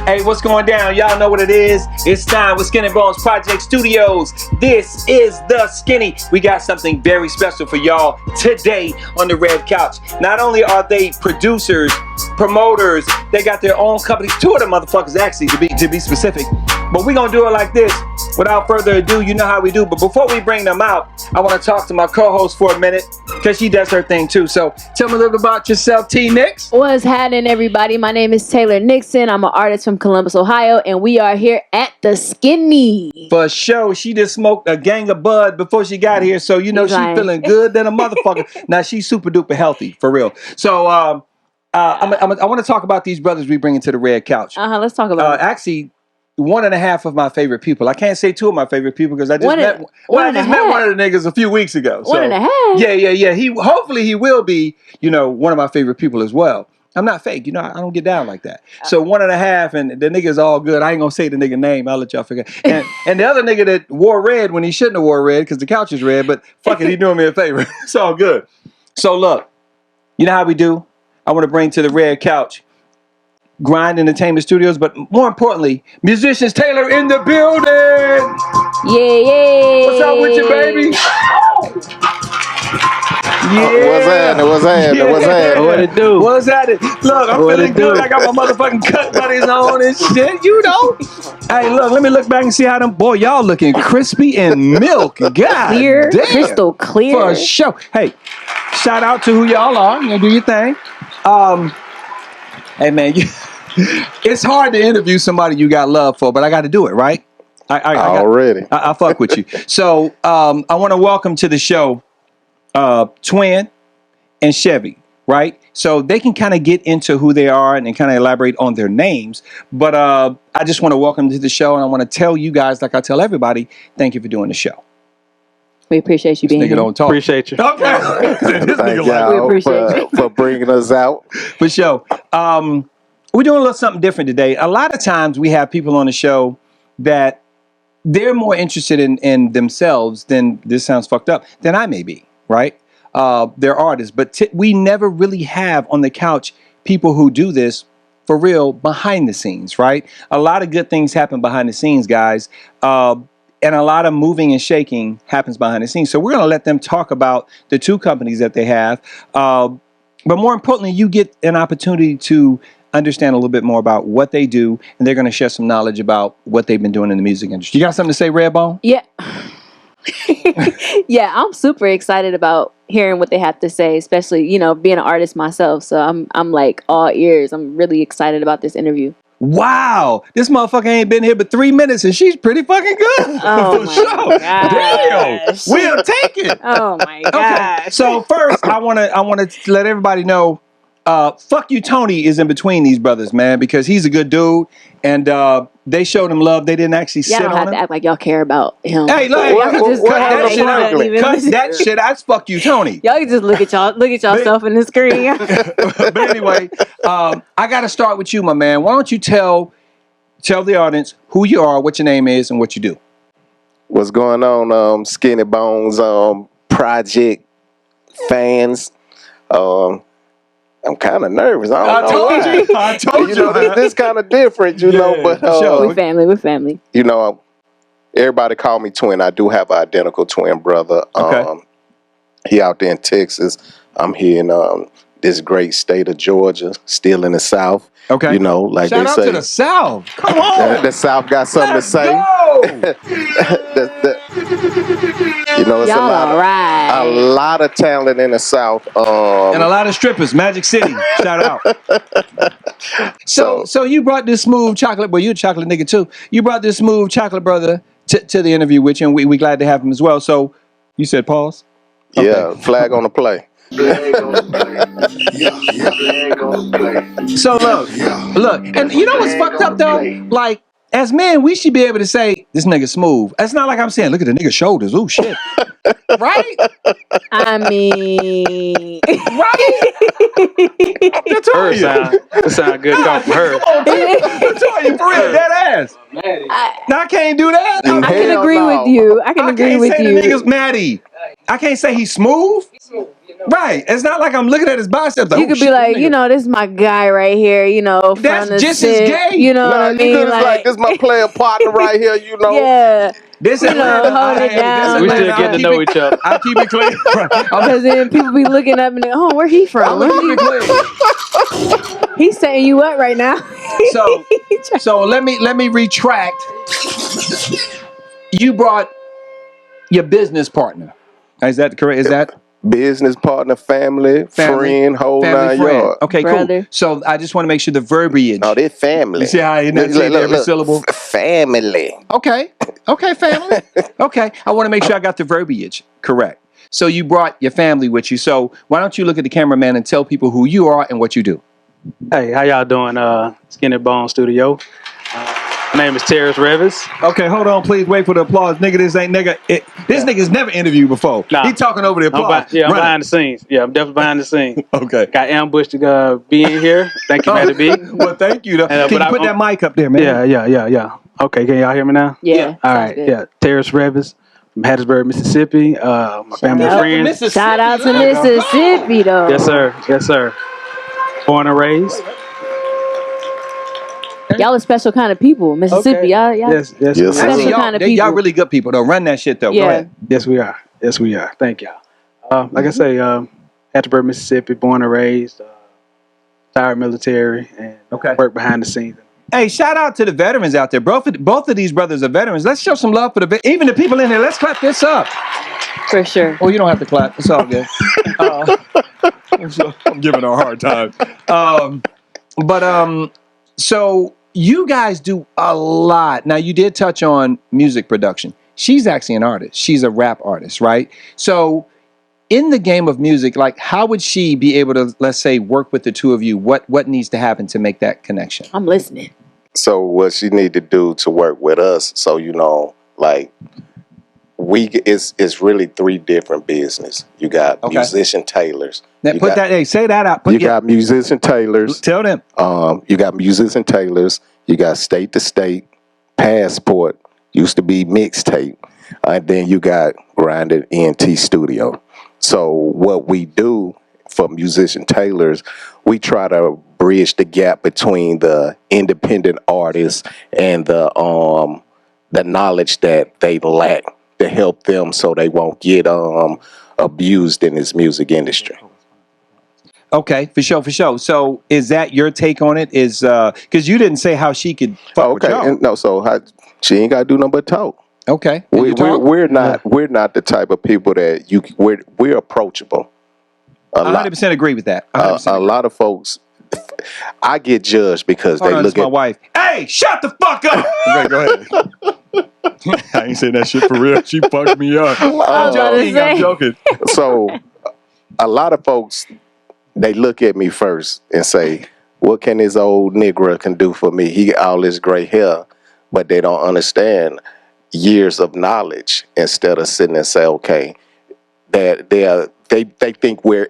Hey, what's going down? Y'all know what it is. It's time with Skinny Bones Project Studios. This is The Skinny. We got something very special for y'all today on the Red Couch. Not only are they producers, promoters, they got their own companies. Two of them motherfuckers, actually, to be specific. But we're going to do it like this. Without further ado, you know how we do. But before we bring them out, I want to talk to my co-host for a minute because she does her thing too. So tell me a little bit about yourself, T. Nix. What's happening, everybody? My name is Taylor Nixon. I'm an artist from Columbus, Ohio, and we are here at The Skinny. For sure. She just smoked a gang of bud before she got here. So, you know, she's feeling good than a motherfucker. Now, she's super duper healthy, for real. So, I want to talk about these brothers we bring into the Red Couch. Let's talk about it. Actually, one and a half of my favorite people. I can't say two of my favorite people because I just met one of the niggas a few weeks ago. So, 1.5. Yeah. Hopefully he will be, you know, one of my favorite people as well. I'm not fake, you know, I don't get down like that. So 1.5, and the nigga's all good. I ain't gonna say the nigga name, I'll let y'all figure. And the other nigga that wore red when he shouldn't have wore red because the couch is red, but fuck it, he doing me a favor. It's all good. So look, you know how we do? I want to bring to the Red Couch Grind Entertainment Studios, but more importantly, musicians Taylor in the building. Yeah. What's up with you, baby? Yeah. What's happening? What it do? What's happening? Look, I'm feeling good. I got my motherfucking cut buddies on and shit, you know. Hey, look, let me look back and see how them, boy, y'all looking crispy and milk. God Clear, damn. crystal clear. For sure. Hey, shout out to who y'all are. You know, do your thing. Hey, man, it's hard to interview somebody you got love for, but I got to do it, right? I fuck with you. So I want to welcome to the show Twin and Chevy, right? So they can kind of get into who they are and kind of elaborate on their names. But I just want to welcome to the show, and I want to tell you guys, like I tell everybody, thank you for doing the show. We appreciate you being here. Don't talk. Appreciate you. Okay. Thank y'all for bringing us out. For sure. We're doing a little something different today. A lot of times we have people on the show that they're more interested in themselves than, this sounds fucked up, than I may be, right? They're artists, but we never really have on the couch people who do this for real behind the scenes, right? A lot of good things happen behind the scenes, guys. And a lot of moving and shaking happens behind the scenes. So we're going to let them talk about the two companies that they have. But more importantly, you get an opportunity to understand a little bit more about what they do, and they're going to share some knowledge about what they've been doing in the music industry. You got something to say, Redbone? Yeah. Yeah, I'm super excited about hearing what they have to say, especially, you know, being an artist myself. So I'm like all ears. I'm really excited about this interview. Wow, this motherfucker ain't been here but 3 minutes and she's pretty fucking good. Oh my gosh. Damn, we'll take it. Oh my gosh. Okay, so first I want to let everybody know, fuck you, Tony is in between these brothers, man, because he's a good dude, and they showed him love. They didn't actually sit on him. Y'all don't have to act like y'all care about him. Hey, look, y'all can just cut that shit. That's fuck you, Tony. Y'all can just look at yourself in the screen. But anyway, I got to start with you, my man. Why don't you tell the audience who you are, what your name is, and what you do? What's going on, Skinny Bones Project fans? I'm kind of nervous. I told you. You know, this kind of different, you know. But We're family. You know, everybody call me twin. I do have an identical twin brother. Okay. He out there in Texas. I'm here in this great state of Georgia, still in the South. Okay. You know, like shout they out say, to the South. Come on. The South got something to say. You know, it's a lot of talent in the South, and a lot of strippers. Magic City, shout out. So you brought this smooth chocolate. Well, you're a chocolate nigga too. You brought this smooth chocolate brother to the interview with you, and we glad to have him as well. So you said pause. Okay. Yeah, flag on the play. So look, and you know what's fucked up though? Like, as men, we should be able to say, this nigga smooth. It's not like I'm saying, look at the nigga's shoulders. Ooh, shit. Right? I mean... Right? That sound good talk for her. I'm telling you, for real, dead ass. Now, I can't do that. I can agree with you. I can agree with you. The nigga's Maddie. I can't say he's smooth. Right. It's not like I'm looking at his biceps. Like, You could be like, you know, this is my guy right here, you know. That's from the just as set, gay. You know Nah, what I you mean? could like, this my player partner right here, you know. Yeah. this you know, Atlanta, hold it down. We Atlanta, still getting to know each other. I keep it clean. Right. Because then people be looking up and they, oh, where he from? I'm gonna keep it clean. He's setting you up right now. So let me retract. You brought your business partner. Is that correct? Is that Business partner, family, friend, whole family 9 friend? yards. Okay, Brother. cool. So I just want to make sure the verbiage. Oh, they're family. You see how he not saying every syllable? Family. Okay, family. Okay, I want to make sure I got the verbiage correct. So you brought your family with you. So why don't you look at the cameraman and tell people who you are and what you do? Hey, how y'all doing? Skinny Bone Studio. My name is Terrence Revis. Okay, hold on, please wait for the applause, nigga. This ain't nigga. This nigga's never interviewed before. Nah. He talking over the applause. I'm behind the scenes. Yeah, I'm definitely behind the scenes. Okay. Got ambushed to be in here. Thank you, Matt B. Well, thank you. Can you put that mic up there, man? Yeah. Okay, can y'all hear me now? Yeah. All right. Good. Yeah, Terrence Revis from Hattiesburg, Mississippi. My family and friends. Shout out to Mississippi, though. Yes, sir. Born and raised. Y'all a special kind of people. Mississippi, Okay. y'all. Yes, Special sir. kind of Y'all people. really good people, though. Run that shit, though. Go Yeah. ahead. Yes, we are. Thank y'all. Like I say, Hattiesburg, Mississippi, born and raised, retired military, and work behind the scenes. Hey, shout out to the veterans out there. Both of these brothers are veterans. Let's show some love for even the people in here. Let's clap this up. For sure. Oh, you don't have to clap. It's all good. I'm giving her a hard time. So you guys do a lot. Now, you did touch on music production. She's actually an artist. She's a rap artist, right? So in the game of music, like, how would she be able to, let's say, work with the two of you? What needs to happen to make that connection? I'm listening. So what she need to do to work with us, so you know, like it's really 3 different business. You got musician tailors. Now, say that out. You got musician tailors. Tell them. You got musician tailors. You got state to state, passport, used to be mixtape, and then you got grinded NT studio. So what we do for musician tailors, we try to bridge the gap between the independent artists and the knowledge that they lack to help them so they won't get abused in this music industry. Okay, for sure. So is that your take on it? Is because you didn't say how she could fuck with y'all. No, so she ain't got to do nothing but talk. Okay. We're not the type of people that we're approachable. 100% agree with that. A lot of folks, I get judged because they look at my wife. Hey, shut the fuck up. Okay, go ahead. I ain't saying that shit for real. She fucked me up. I'm joking. So a lot of folks, they look at me first and say, what can this old Negro can do for me? He got all this gray hair, but they don't understand years of knowledge. Instead of sitting and say, okay, that they think we're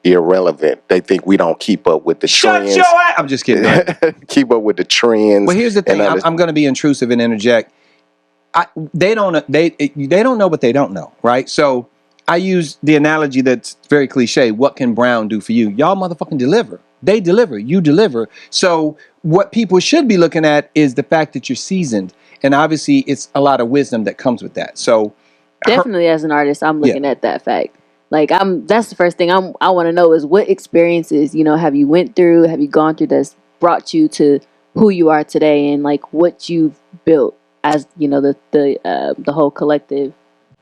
irrelevant. They think we don't keep up with the trends. Shut your ass. I'm just kidding. Keep up with the trends. Well, here's the thing. I'm going to be intrusive and interject. They don't know what they don't know, right? So I use the analogy that's very cliche. What can Brown do for you? Y'all motherfucking deliver. They deliver. You deliver. So what people should be looking at is the fact that you're seasoned. And obviously, it's a lot of wisdom that comes with that. So definitely, as an artist, I'm looking at that fact. Like, that's the first thing I want to know is what experiences, have you went through, have you gone through that's brought you to who you are today, and like what you've built as the whole collective.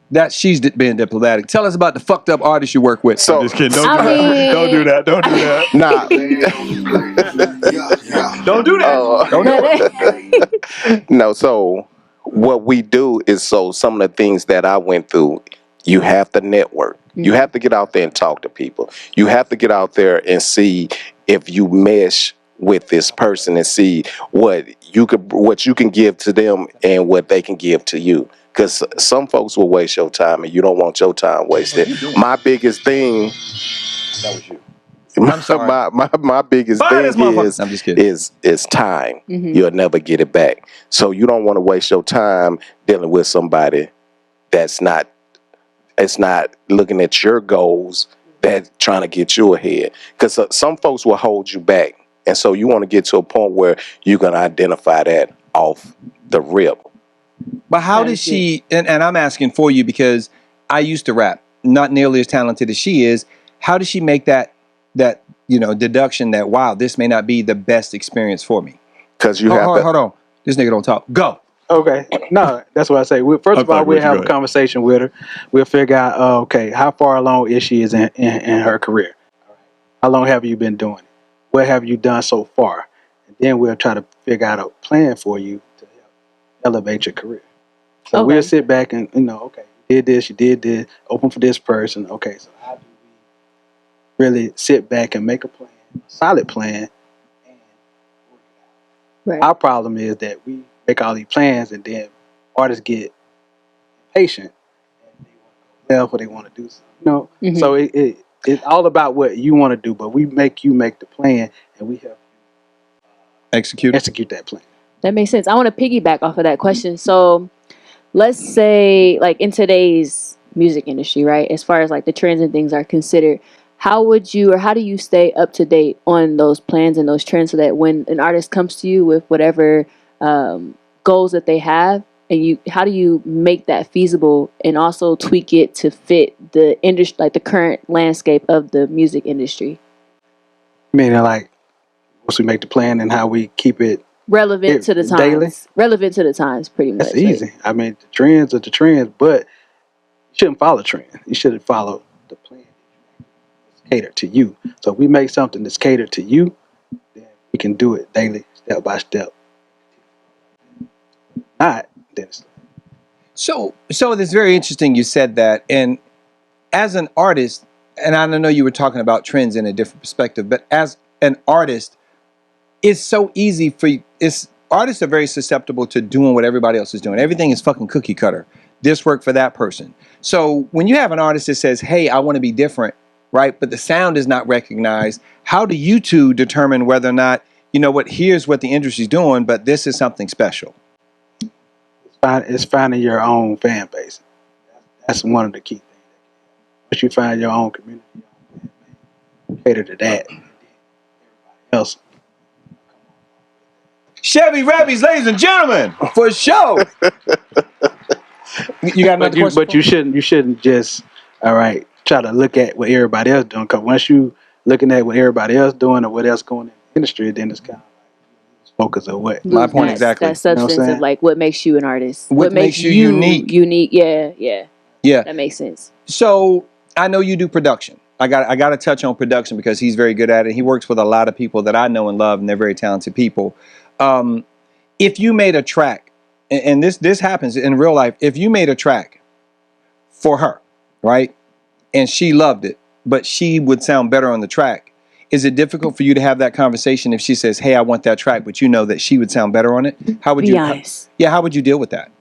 That she's being diplomatic. Tell us about the fucked up artists you work with. So, I'm just kidding. Don't do that. Don't do that. Nah. Don't do that. Don't do it. No, so what we do is, so some of the things that I went through, you have to network. Mm-hmm. You have to get out there and talk to people. You have to get out there and see if you mesh with this person and see what you can give to them and what they can give to you. Because some folks will waste your time, and you don't want your time wasted. My biggest thing. That was you. I'm sorry. My biggest thing is time. Mm-hmm. You'll never get it back. So you don't want to waste your time dealing with somebody that's not looking at your goals. that trying to get you ahead. Because some folks will hold you back. And so you want to get to a point where you can identify that off the rip. But how does she, and I'm asking for you because I used to rap, not nearly as talented as she is. How does she make that deduction that, wow, this may not be the best experience for me? Because you have to. Hold on. This nigga don't talk. Go. Okay. No, that's what I say. First of all, we'll have a conversation with her. We'll figure out, okay, how far along is she in her career? How long have you been doing it? What have you done so far? And then we'll try to figure out a plan for you to help elevate your career. So we'll sit back and, okay, you did this, open for this person. Okay, so how do we really sit back and make a plan, a solid plan, and work it out? Right. Our problem is that we make all these plans and then artists get impatient and they want to go left or they want to do something. So it's all about what you want to do, but we make you make the plan and we help you execute that plan. That makes sense. I want to piggyback off of that question. So let's say, like, in today's music industry, right, as far as like the trends and things are considered, how do you stay up to date on those plans and those trends so that when an artist comes to you with whatever goals that they have, and how do you make that feasible and also tweak it to fit the industry, like the current landscape of the music industry? Meaning, like, once we make the plan and how we keep it relevant to the times. Daily? Relevant to the times, pretty much. That's easy. Right? I mean, the trends are the trends, but you shouldn't follow trends. You should follow the plan that's catered to you. So if we make something that's catered to you, then we can do it daily, step by step. Not then it's So it's very interesting you said that. And as an artist, and I know you were talking about trends in a different perspective, but as an artist, it's so easy artists are very susceptible to doing what everybody else is doing. Everything is fucking cookie cutter. This worked for that person. So when you have an artist that says, hey, I want to be different, right, but the sound is not recognized, how do you two determine whether or not, here's what the industry's doing, but this is something special? It's finding your own fan base. That's one of the key things. Once you find your own community, cater to that, and then everybody else. Chevy Rabbies, ladies and gentlemen, for sure. You got another question? But you shouldn't just try to look at what everybody else doing. Because once you looking at what everybody else doing or what else going in the industry, then it's kind of like focus on what. My point exactly. That substance of like what makes you an artist. What makes you unique? Unique. Yeah. That makes sense. So I know you do production. I got to touch on production because he's very good at it. He works with a lot of people that I know and love, and they're very talented people. If you made a track, and this happens in real life, if you made a track for her, right, and she loved it, but she would sound better on the track, is it difficult for you to have that conversation if she says, hey, I want that track, but you know that she would sound better on it? How would Be honest. How would you deal with that?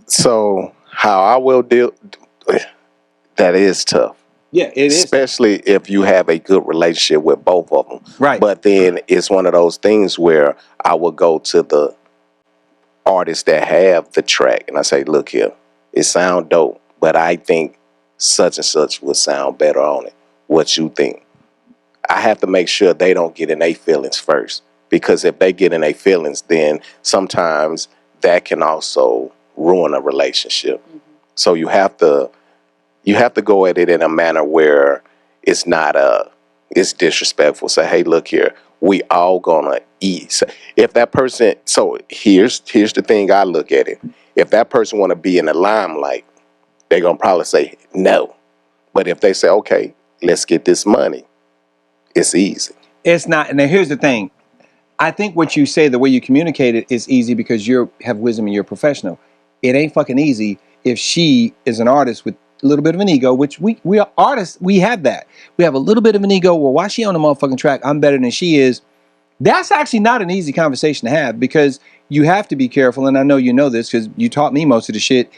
So how I will deal, that is tough. Yeah, it is. Especially if you have a good relationship with both of them. Right. But then it's one of those things where I will go to the artists that have the track and I say, look here, it sound dope, but I think such and such would sound better on it. What you think? I have to make sure they don't get in their feelings first. Because if they get in their feelings, then sometimes that can also ruin a relationship. Mm-hmm. So you have to go at it in a manner where it's not it's disrespectful. Say, hey, look here, we all gonna eat. So if that person, so here's the thing I look at it. If that person wanna be in the limelight, they're gonna probably say no. But if they say, okay, let's get this money, it's easy. It's not. And here's the thing. I think what you say, the way you communicate it, is easy because you have wisdom and you're a professional. It ain't fucking easy if she is an artist with a little bit of an ego, which we are artists, we have that. We have a little bit of an ego. Well, why she on the motherfucking track? I'm better than she is. That's actually not an easy conversation to have because you have to be careful. And I know you know this because you taught me most of the shit.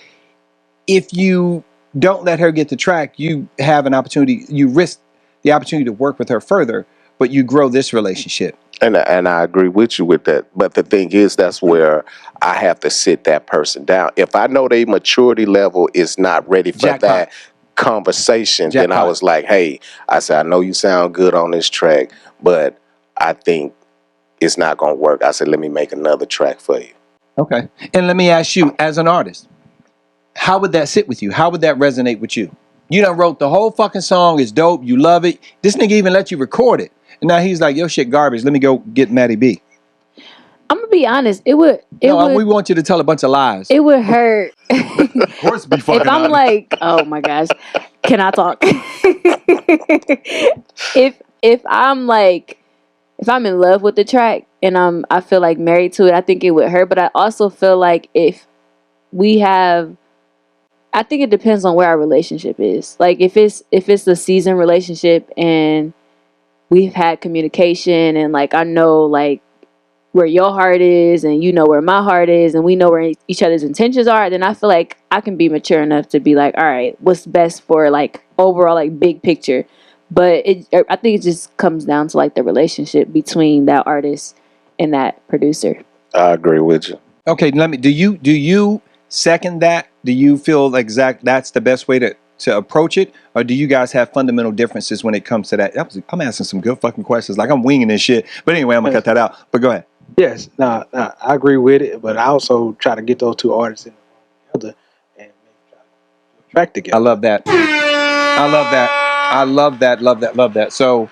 If you don't let her get the track, you have an opportunity, you risk the opportunity to work with her further, but you grow this relationship. And I agree with you with that. But the thing is, that's where I have to sit that person down. If I know their maturity level is not ready for Jackpot. that, conversation, Jackpot. then I was like, hey, I said, I know you sound good on this track, but I think it's not gonna work. I said, let me make another track for you. Okay. And let me ask you, as an artist, how would that sit with you? How would that resonate with you? You done wrote the whole fucking song. It's dope. You love it. This nigga even let you record it. And now he's like, yo, shit garbage. Let me go get Maddie B. I'm gonna be honest. We want you to tell a bunch of lies. It would hurt. Of course, be fucking if I'm honest. like, oh my gosh, can I talk? if I'm like, if I'm in love with the track and I feel like married to it, I think it would hurt. But I also feel like if we have, I think it depends on where our relationship is. Like if it's a seasoned relationship and we've had communication and like I know like where your heart is and you know where my heart is and we know where each other's intentions are, then I feel like I can be mature enough to be like, all right, what's best for like overall like big picture. But I think it just comes down to like the relationship between that artist and that producer. I agree with you. Okay, do you second that? Do you feel that's the best way to approach it? Or do you guys have fundamental differences when it comes to that? I'm asking some good fucking questions. Like I'm winging this shit. But anyway, I'm gonna cut that out. But go ahead. Yes, I agree with it, but I also try to get those two artists together and try to track together. I love that. Love that. So,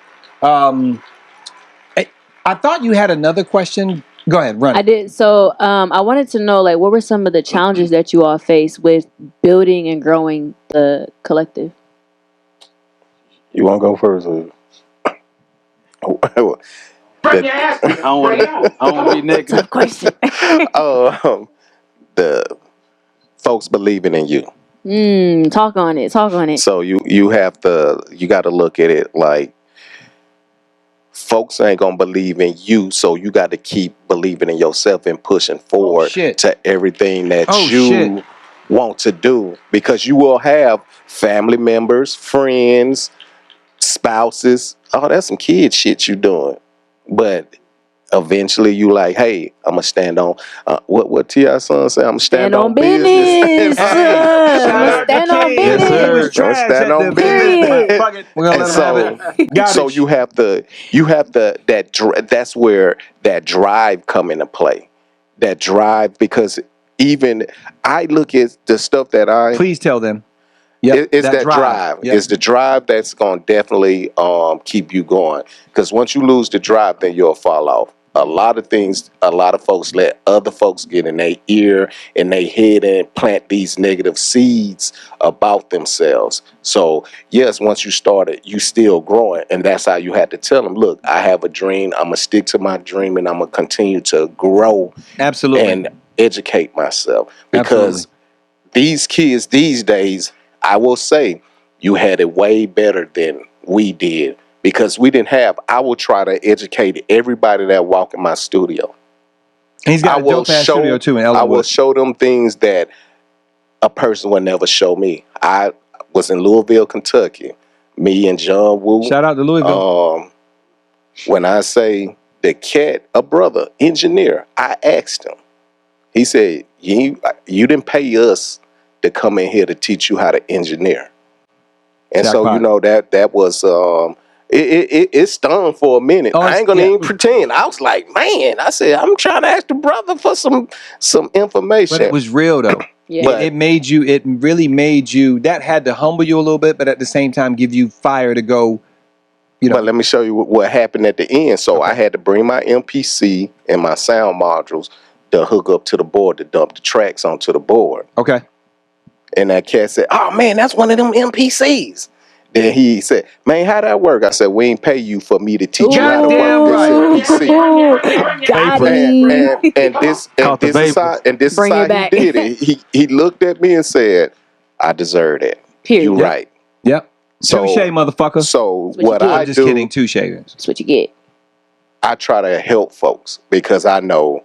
I thought you had another question. Go ahead, run it. I did. So, I wanted to know, like, what were some of the challenges that you all faced with building and growing the collective? You want to go first? Bring your ass. I don't want to be negative. Tough question. The folks believing in you. Talk on it. So you got to look at it like folks ain't gonna believe in you, so you got to keep believing in yourself and pushing forward to everything that you want to do, because you will have family members, friends, spouses. Oh, that's some kid shit you doing, but eventually you like, hey, I'm gonna stand on what T.I. son said, I'm gonna stand on business. Stand on business. Stand on business. So you have that's where that drive come into play. That drive, because even I look at the stuff that please tell them. It's that drive. Yep. It's the drive that's going to definitely keep you going. Because once you lose the drive, then you'll fall off. A lot of things, a lot of folks let other folks get in their ear, in their head, and plant these negative seeds about themselves. So, yes, once you started, you still growing. And that's how you had to tell them, look, I have a dream. I'm going to stick to my dream, and I'm going to continue to grow. Absolutely. And educate myself. Because these kids these days, I will say, you had it way better than we did, because we didn't have. I will try to educate everybody that walk in my studio. He's got a dope ass studio too in Ellenwood. I will show them things that a person would never show me. I was in Louisville, Kentucky. Me and John Woo. Shout out to Louisville. When I say the cat, a brother, engineer, I asked him. He said, you didn't pay us to come in here to teach you how to engineer. And so, you know, that was it stung for a minute. I ain't gonna even pretend. I was like, man, I said, I'm trying to ask the brother for some information. But it was real though. Yeah. It really made you, that had to humble you a little bit, but at the same time give you fire to go, you know. But let me show you what happened at the end. So I had to bring my MPC and my sound modules to hook up to the board to dump the tracks onto the board. Okay. And that cat said, oh, man, that's one of them MPCs. Then he said, man, how that work? I said, we ain't pay you for me to teach you how to work this MPC. And this is how he did it. He looked at me and said, I deserve that. You right. Yep. So, touche, motherfucker. So what I just do, kidding, touche. That's what you get. I try to help folks, because I know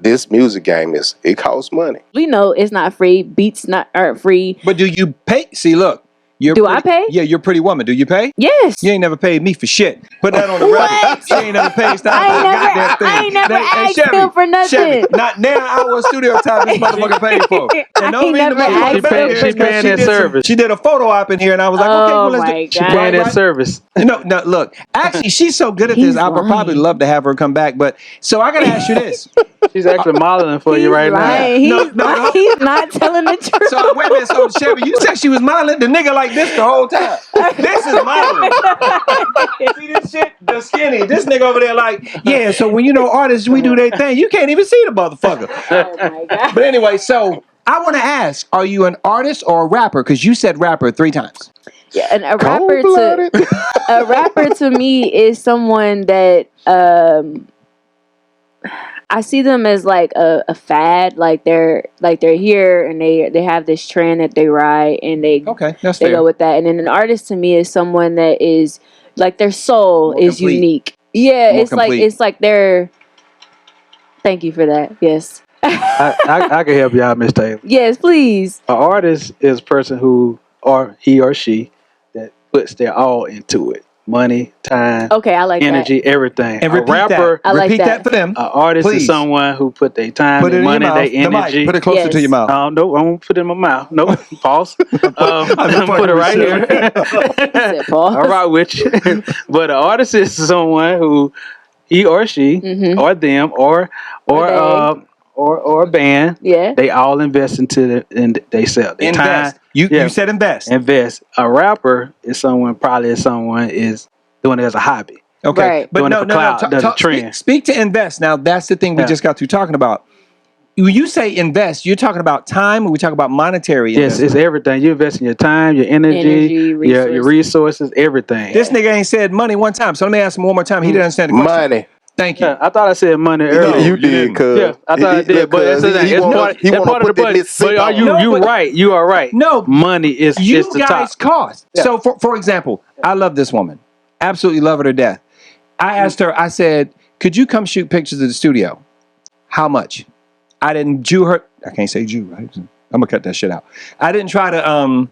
this music game it costs money. We know it's not free. Beats aren't free. But do you pay? See, look, Do I pay? Yeah, you're a pretty woman. Do you pay? Yes. You ain't never paid me for shit. Put that on the record. She ain't never paid. I ain't never asked him for nothing. Chevy, not now. Our studio time this motherfucker paid for. And I ain't never asked him. She paying that service. She did a photo op in here, and I was like, okay, well, let's do it. She paying that service. No, look. Actually, she's so good at this. I would probably love to have her come back. But so I gotta ask you this. She's actually modeling for you right now. He's not telling the truth. So wait a minute. So Chevy, you said she was modeling the nigga like this the whole time. This is modeling. See this shit? The skinny. This nigga over there like, yeah. So when artists, we do their thing. You can't even see the motherfucker. Oh my God. But anyway, so I want to ask: are you an artist or a rapper? Because you said rapper 3 times. Yeah, and a rapper to me is someone that I see them as like a fad, like they're here and they have this trend that they ride and they that's fair. go with that. And then an artist to me is someone that is like their soul More is complete. unique. Yeah, More it's complete. like they're. Thank you for that. Yes. I can help you out, Miss Taylor. Yes, please. An artist is a person who, or he or she, that puts their all into it. Money, time, Okay, I like energy, everything. And a repeat rapper, I like repeat that. that for them. an artist Please. is someone who put their time, Put it their in money, your mouth. their The mic. energy. Put it closer to your mouth. No, I won't put it in my mouth. No, pause. Put it right here. that. Pause. All right, with you. But an artist is someone who he or she or them or a band. Yeah. They all invest into they sell their Invest. time. You said invest. Invest. A rapper is someone is doing it as a hobby. Okay, Right. but Doing it no, for clout, no. that's a trend. Speak to invest. Now that's the thing we Yeah. just got through talking about. When you say invest, you're talking about time, or we talk about monetary Yes, investment? it's everything. You invest in your time, your energy, your resources, everything. This nigga ain't said money one time, so let me ask him one more time. He didn't understand the question. Money. Thank you. Yeah, I thought I said money earlier. You did, cuz. Yeah, I thought I did, but it's part of the budget. But are you right? You are right. No, money is you the guys top. cost. Yeah. So for example, I love this woman. Absolutely love her to death. I asked her, I said, could you come shoot pictures of the studio? How much? I didn't Jew her. I can't say Jew, right? I'm gonna cut that shit out. I didn't try to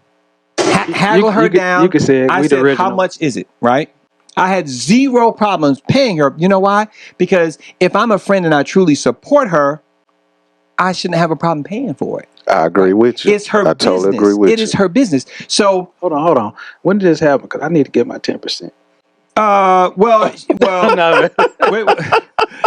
haggle her down. You could say it. I said, how much is it? Right? I had zero problems paying her. You know why? Because if I'm a friend and I truly support her, I shouldn't have a problem paying for it. I agree with you. It's her business. Totally agree with you. It is her business. So hold on. When did this happen? Because I need to get my 10%. well, No, wait.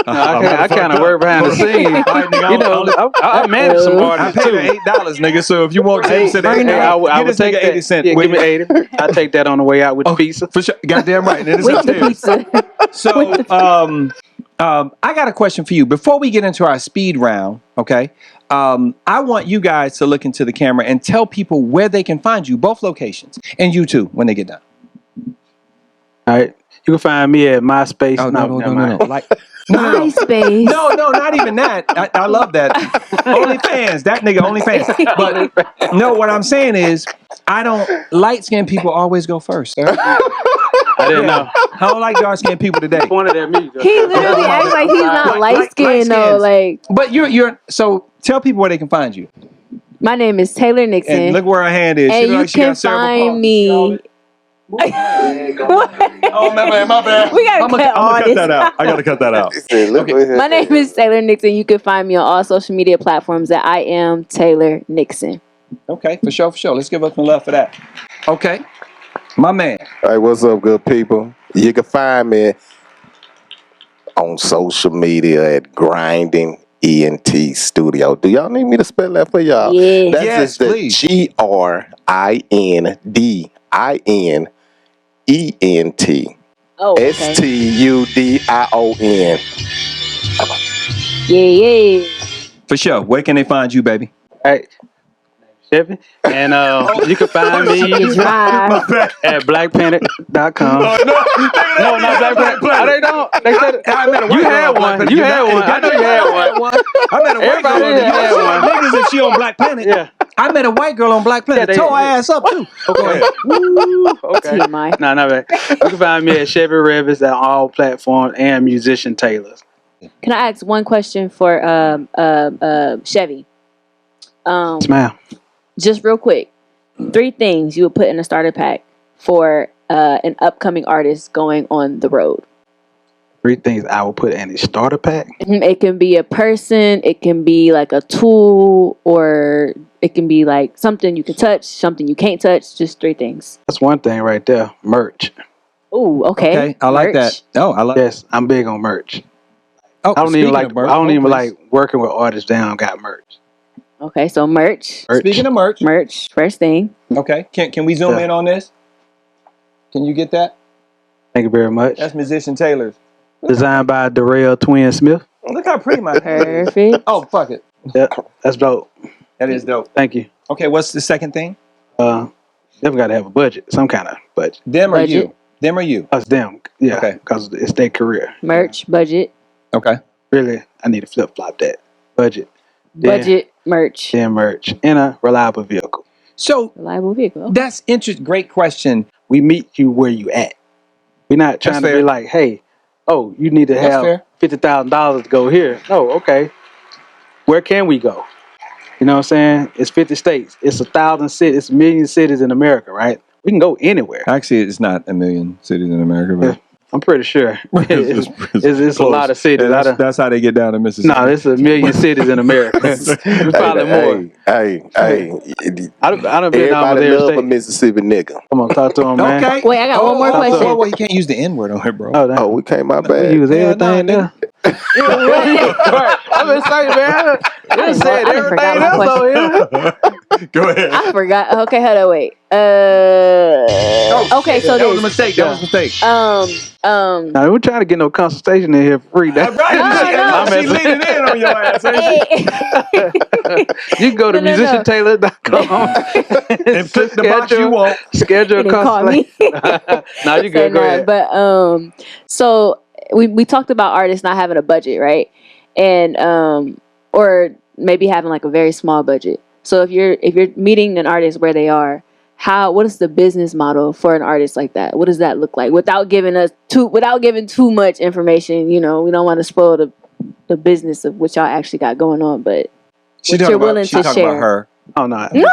I kind of work behind the scenes. I manage some artists I paid too. her $8, nigga. So if you want 10%, I would take that. 80 cents. Yeah, give me 80. I take that on the way out with the pizza. For sure. Goddamn right. And it's With the upstairs. pizza. So, I got a question for you. Before we get into our speed round, okay? I want you guys to look into the camera and tell people where they can find you, both locations, and you too, when they get done. All right. You can find me at MySpace. Oh, no. Like, MySpace. No, not even that. I love that. OnlyFans. That nigga OnlyFans. But no, what I'm saying is, light-skinned people always go first, sir. I didn't know. I don't like dark-skinned people today. Pointed at me. He literally acts like he's not light skinned though. Like, but you're so tell people where they can find you. my name is Taylor Nixon. And look where her hand is. And you can find me. Oh, my bad. We gotta cut all cut this. that out. I gotta cut that out. My name is Taylor Nixon. You can find me on all social media platforms at I am Taylor Nixon. Okay, for sure. Let's give us some love for that. Okay, my man. Hey, what's up, good people? You can find me on social media at Grinding ENT Studio. Do y'all need me to spell that for y'all? Yeah. That's Yes, just the please. GRINDIENT Oh, okay. STUDION. Yeah. For sure. Where can they find you, baby? Hey, Chevy. And you can find me Drive. at blackpanic.com. No, not Black Panther. They don't. They said you had one. You had one. I know you had one. I met a white girl. Everybody had one. Niggas if she on Black Planet. Yeah. I met a white girl on Black Planet. Yeah, Tore her ass up too. Okay. Okay. TMI. No, not bad. You can find me at Chevy Revits at all platforms and Musician Taylors. Can I ask one question for Chevy? Smile. Just real quick. 3 things you would put in a starter pack for an upcoming artist going on the road. 3 things I will put in a starter pack. It can be a person, it can be like a tool, or it can be like something you can touch, something you can't touch. Just 3 things. That's one thing right there. Merch. Ooh, okay. I like that. Oh, I like. Yes, I'm big on merch. Oh, I don't even like. merch, I don't even like working with artists that don't got merch. Okay, so merch. Speaking of merch, First thing. Okay, can we zoom in on this? Can you get that? Thank you very much. That's musician Taylor's. Designed by Darrell Twin Smith. Look how pretty my Perfect. is. Oh, fuck it. Yeah, that's dope. That is dope. Thank you. Okay, what's the second thing? They've got to have a budget, some kind of budget. Them or you? Them or you? Us, them. Yeah. Okay. Because it's their career. Merch, budget. Okay. Really, I need to flip flop that budget. Budget, merch. Then merch and a reliable vehicle. So Reliable vehicle. Okay. that's interesting. Great question. We meet you where you at. We're not trying to be like, hey, oh, you need to have $50,000 to go here. No, okay. Where can we go? You know what I'm saying? It's 50 states. It's 1,000 cities. It's a million cities in America, right? We can go anywhere. Actually, it's not a million cities in America, but I'm pretty sure. It's a lot of cities. Yeah, that's how they get down to Mississippi. No, there's a million cities in America. There's probably more. Hey. I don't been down Everybody with love every a Mississippi nigga. I'm gonna talk to him, man. Okay. Wait, I got one more question. Oh, well, you can't use the N-word on her, bro. Oh, we came out bad. Use everything there. I've been saying, man. I said I forgot everything my else over here. Go ahead. I forgot. Okay, hold on, wait. Okay, so that was a mistake. That was a mistake. Now, we're trying to get no consultation in here for free. Right. No. She leaning in on your ass. You can go to musiciantaylor.com And click the box you want. Schedule a They call me. consultation. Now you good. Go ahead. But so we talked about artists not having a budget, right? And or maybe having like a very small budget. So if you're meeting an artist where they are, what is the business model for an artist like that? What does that look like? Without giving too much information, you know, we don't want to spoil the business of what y'all actually got going on, but what you're willing to share. About her. Oh no! No!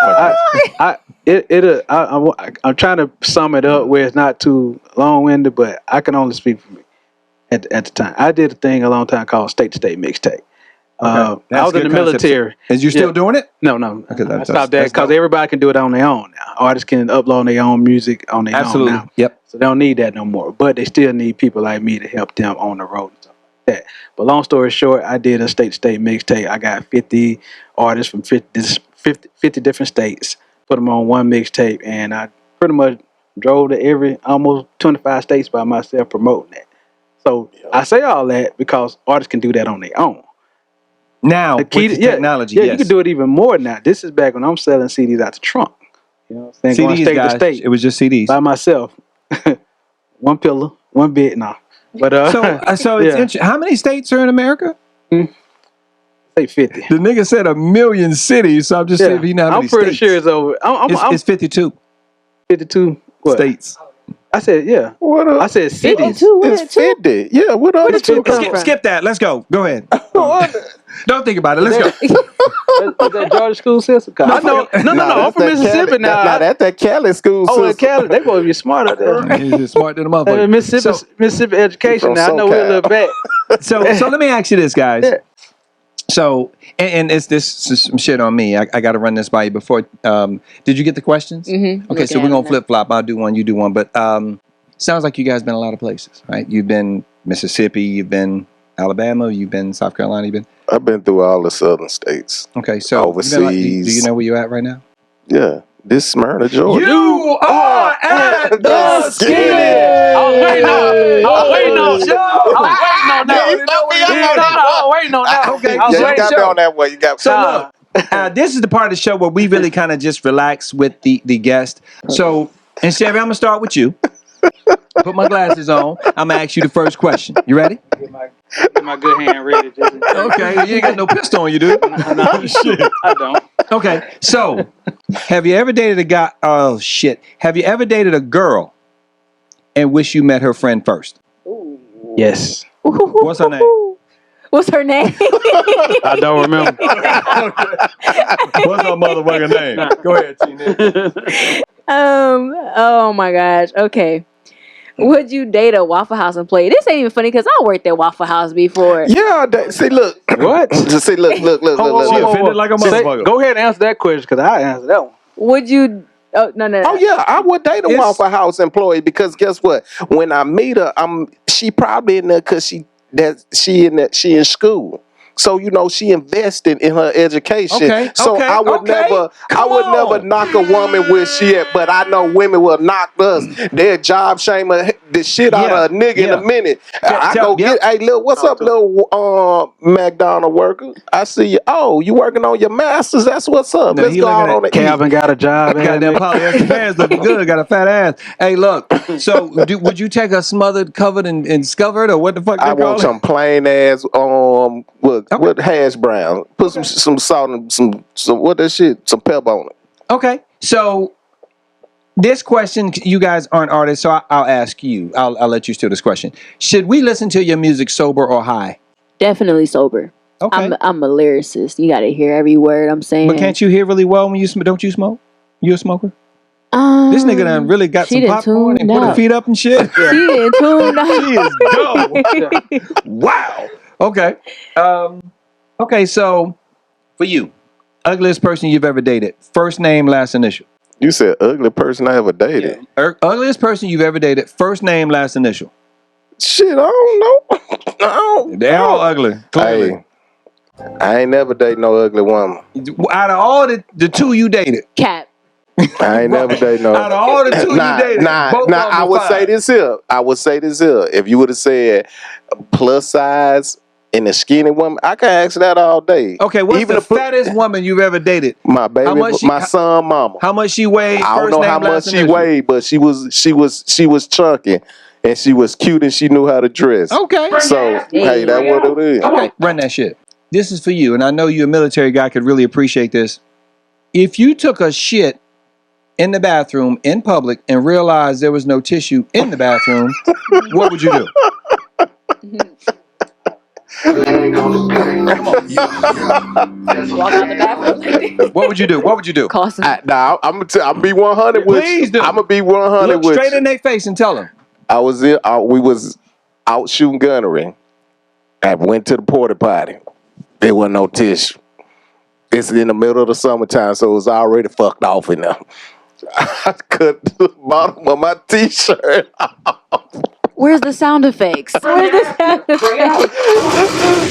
I'm trying to sum it up where it's not too long-winded, but I can only speak for me. At the time, I did a thing a long time called State to State Mixtape. I was in the military. Is you still doing it? No. Okay, I stopped that because everybody can do it on their own now. Artists can upload their own music on their own now. Yep. So they don't need that no more. But they still need people like me to help them on the road and stuff like that. But long story short, I did a State to State Mixtape. I got 50 artists from 50 different states, put them on one mixtape, and I pretty much drove to almost 25 states by myself promoting that. So I say all that because artists can do that on their own. Now, with the technology, yes. You can do it even more now. This is back when I'm selling CDs out the trunk. You know what I'm saying? CDs, Going state guys, to state. it was just CDs. By myself. One pillar, one bed, no. But so it's interesting. How many states are in America? Say 50. The nigga said 1 million cities, so I'm just saying if you know how many I'm pretty sure it's over. It's 52. 52 what? States. I said, yeah. What up? I said cities. It's 50. Yeah, what up? Skip that. Let's go. Go ahead. Don't think about it. Let's go. Is that Georgia school system? I know. No. I'm from Mississippi now. That's that Cali school system. Oh, in Cali, they both be smart out there. He's smart than a motherfucker. Mississippi education. Now I know we're a little back. So let me ask you this, guys. Yeah. So, and it's this is some shit on me. I got to run this by you before. Did you get the questions? Mm-hmm. Okay, so we're gonna flip flop. I'll do one, you do one. But sounds like you guys been a lot of places, right? You've been Mississippi, you've been Alabama, you've been South Carolina, I've been through all the southern states. Okay, so overseas. Do you know where you're at right now? Yeah, this Smyrna, Georgia. You are at the Skinny. I was waiting on that. Okay, You got me on that way. You got so look, this is the part of the show where we really kind of just relax with the guest. So, and Chevy, I'm gonna start with you. Put my glasses on. I'm gonna ask you the first question. You ready? Get my good hand ready. Okay, you ain't got no pistol on you, dude. No, shit. I don't. Okay, so have you ever dated a guy? Oh shit! Have you ever dated a girl and wish you met her friend first? Yes. What's her name? What's her name? I don't remember. What's her motherfucking name? Go ahead, Tina. Oh my gosh. Okay. Would you date a Waffle House employee? This ain't even funny because I worked at Waffle House before. Yeah, see, look. What? Just say, look. She offended like a motherfucker. Go ahead and answer that question because I answered that one. Would you? Oh no. Oh yeah, I would date a Waffle House employee because guess what? When I meet her, she probably in there because she in school. So she invested in her education. Okay, so I would never knock a woman where she at, but I know women will knock us. Their job shame the shit out of a nigga in a minute. Hey, what's up, little McDonald worker? I see you. Oh, you working on your masters? That's what's up. Let's go out on the Calvin got a job. Got them polyester pants looking good. Got a fat ass. Hey, look. So, would you take a smothered, covered, and discovered, or what the fuck? I want some plain ass with hash brown. Put some salt and some what that shit, some pepper on it. Okay. So this question, you guys aren't artists, so I'll ask you. I'll let you steal this question. Should we listen to your music sober or high? Definitely sober. Okay. I'm a lyricist. You got to hear every word I'm saying. But can't you hear really well when you don't you smoke? You a smoker? This nigga done really got some popcorn and put her feet up and shit. She didn't tune up. She is dope. Wow. Okay. Okay, so for you, ugliest person you've ever dated. First name, last initial. You said ugly person I ever dated. Yeah. Ugliest person you've ever dated. First name, last initial. Shit, I don't know. They're all ugly. Clearly. Hey, I ain't never dated no ugly woman. Out of all the two you dated. Cat. I ain't never dated no. Out of all the two you dated. I would say this here. If you would have said plus size and a skinny woman, I can answer that all day. Okay, what's the fattest woman you've ever dated? My baby, my son, mama. How much she weighed? I don't know how much she weighed, but she was chunky and she was cute and she knew how to dress. Okay. So hey, that's what it is. Okay, run that shit. This is for you, and I know you're a military guy, could really appreciate this. If you took a shit in the bathroom in public and realized there was no tissue in the bathroom, what would you do? Walk out the bathroom. What would you do? What would you do? Cost him. I'm gonna be 100 with Please do. I'm gonna be 100 Look with straight in their face and tell them. we was out shooting gunnery. I went to the porta potty. There wasn't no tissue. It's in the middle of the summertime, so it was already fucked off in there. I cut the bottom of my t-shirt off. Where's the sound effects? Where's the sound effects?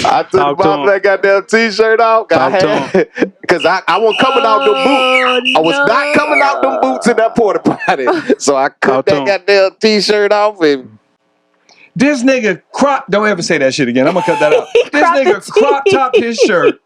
I took the bottom of that goddamn t-shirt off. Because I wasn't coming out the boot. I was not coming out them boots in that porta potty. So I cut that goddamn t-shirt off and this nigga don't ever say that shit again. I'm gonna cut that out. This nigga crop topped his shirt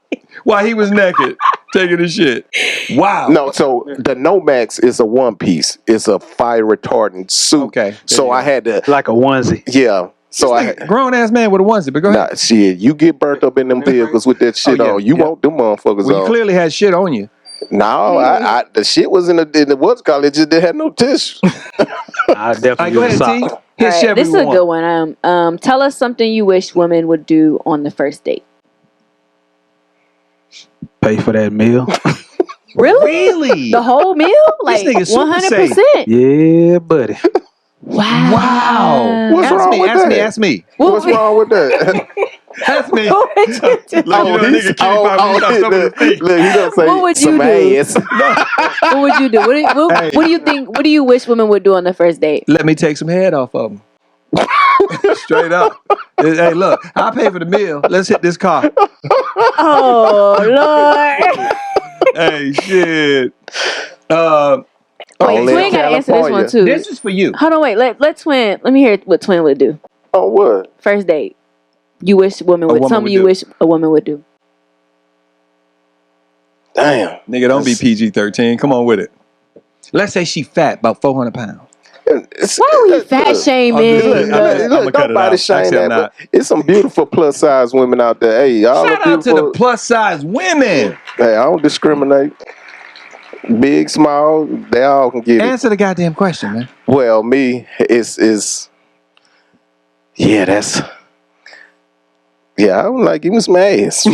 while he was naked taking his shit. Wow. No, so the Nomax is a one piece. It's a fire retardant suit. Okay. So I had to like a onesie. Yeah. So grown ass man with a onesie, but go ahead. Nah, shit, you get burnt up in them vehicles with that shit on. You want them motherfuckers well, on. You clearly had shit on you. No, I the shit was in the what's called it just didn't have no tissue. I definitely go ahead, T. Right, this is a good one. Tell us something you wish women would do on the first date. Pay for that meal. Really? The whole meal? Like 100%? Yeah, buddy. Wow. What's wrong with that? Ask me. What's wrong with that? Ask me. What would you do? Look, he gonna say what would you some do? ass. What would you do? What do you think? What do you wish women would do on the first date? Let me take some head off of them. Straight up. Hey, look, I'll pay for the meal. Let's hit this car. Oh, Lord. Hey, shit. Wait, Twin gotta answer this one too. This is for you. Hold on, wait. Let Twin. Let me hear what Twin would do. Oh, what? First date. You wish women would. Something you wish a woman would do. Damn. Nigga, don't be PG-13. Come on with it. Let's say she fat, about 400 pounds. Why are we fat shaming? Look, nobody shame that. But it's some beautiful plus size women out there. Hey, shout out to the plus size women. Hey, I don't discriminate. Big, small, they all can get it. Answer the goddamn question, man. Well, me is yeah, that's Yeah, I'm like, give me some ass. I'm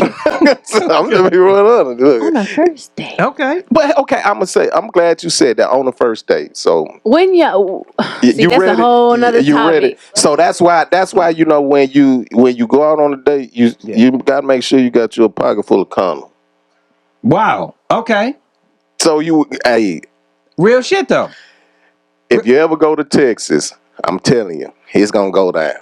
gonna be one on On a first date. Okay. But okay, I'm glad you said that on the first date. So When you see, you that's ready? a whole nother You topic. ready? So that's why you know when you go out on a date, you gotta make sure you got your pocket full of condoms. Wow. Okay. So hey, real shit though. If you ever go to Texas, I'm telling you, it's gonna go down.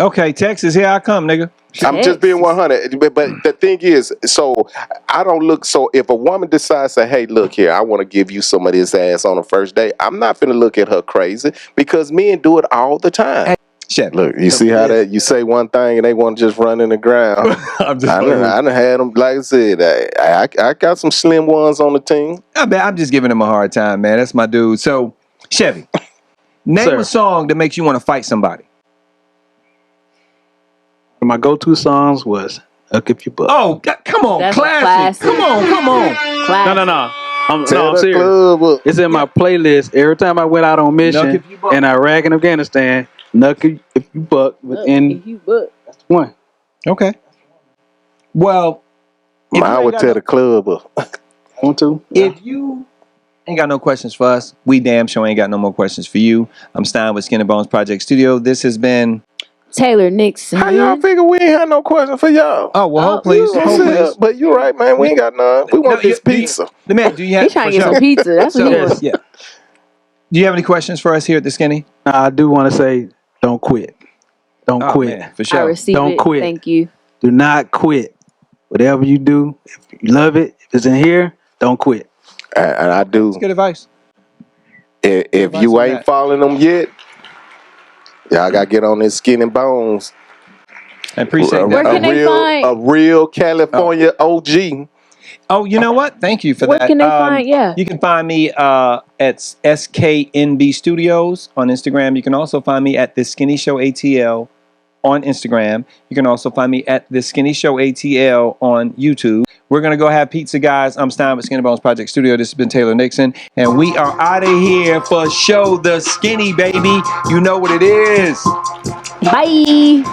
Okay, Texas, here I come, nigga. I'm just being 100. But the thing is, so I don't look. So if a woman decides to, hey, look here, I want to give you some of this ass on the first date, I'm not gonna look at her crazy because men do it all the time. Hey, shit. Look, you see how that you say one thing and they want to just run in the ground. I done had them. Like I said, I got some slim ones on the team. I'm just giving him a hard time, man. That's my dude. So, Chevy, name a song that makes you want to fight somebody. My go-to songs was "Up If You Buck." Oh, come on, That's classic. Come on. Classic. No. I'm serious. It's in my playlist. Every time I went out on mission in Iraq and Afghanistan, "Knuck If You Buck" within that's the one. Okay. Well, I would tell the club up. Want to? If you ain't got no questions for us, we damn sure ain't got no more questions for you. I'm Stein with Skin and Bones Project Studio. This has been Taylor Nixon. How y'all figure we ain't had no question for y'all? Oh, well, hold please. But you're right, man. We ain't got none. We want this pizza. The man, do you have? He's trying to get some pizza. That's what he wants. Yeah. Do you have any questions for us here at the Skinny? I do want to say, don't quit. Don't quit. Man, for sure. I receive Don't quit. Thank you. Do not quit. Whatever you do, if you love it, if it's in here, don't quit. And I do. That's good advice. If you ain't following them yet, y'all gotta get on this Skin and Bones. I appreciate that. Where can they find a real California OG? Oh, you know what? Thank you for that. Where can they find? Yeah. You can find me at SKNB Studios on Instagram. You can also find me at The Skinny Show ATL on Instagram. You can also find me at The Skinny Show ATL on YouTube. We're going to go have pizza, guys. I'm Stein with Skin and Bones Project Studio. This has been Taylor Nixon. And we are out of here for Show the Skinny, baby. You know what it is. Bye.